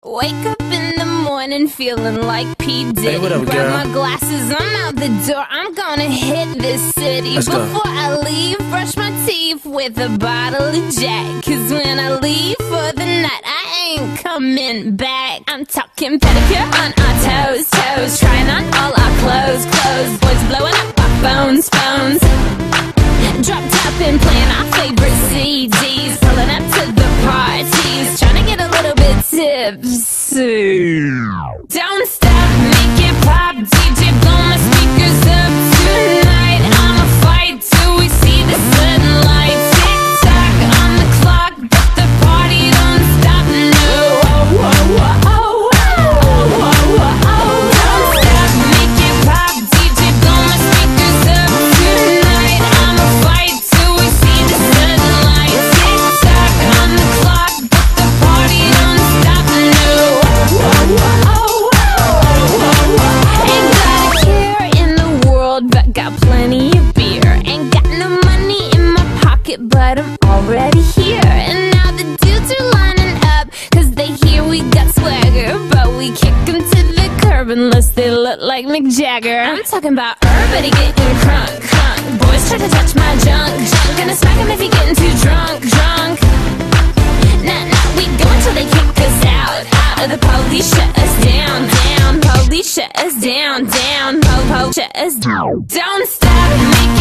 Wake up in the morning feeling like P. Diddy. Hey, what up, Grab girl? my glasses, I'm out the door. I'm gonna hit this city. Let's go. Before I leave, brush my teeth with a bottle of Jack. Cause when I leave for the night, I ain't coming back. I'm talking pedicure on our toes, toes. Trying on all our clothes, clothes. Boys blowing up our phones, phones. Drop top and playing our favorite CDs. Pulling up to the parties, trying to get a little bit tipsy. Don't stop, make it pop, DJ blow my speakers up tonight. I'ma fight till we see the sunlight. Tick tock on the clock, but the party don't stop. No, oh, oh, oh, oh, oh, oh, oh. Don't stop, make it pop, DJ blow my speakers up tonight. I'ma fight till we see the sunlight. Tick tock on the clock, but the party don't stop. No, oh, oh, oh, oh, oh, oh. Ain't got a care in the world, but got plenty of beer. Ain't got no money in my pocket, but I'm already here. And now the dudes are lining up, cause they hear we got swagger. But we kick them to the curb unless they look like Mick Jagger. I'm talking about everybody getting crunk, crunk. Boys try to touch my junk, junk. Gonna smack him if he getting too drunk, drunk. Nah, nah, we go until they kick us out, out. The police shut us down, down. Police shut us down, down. Po, po, shut us down. Don't stop, make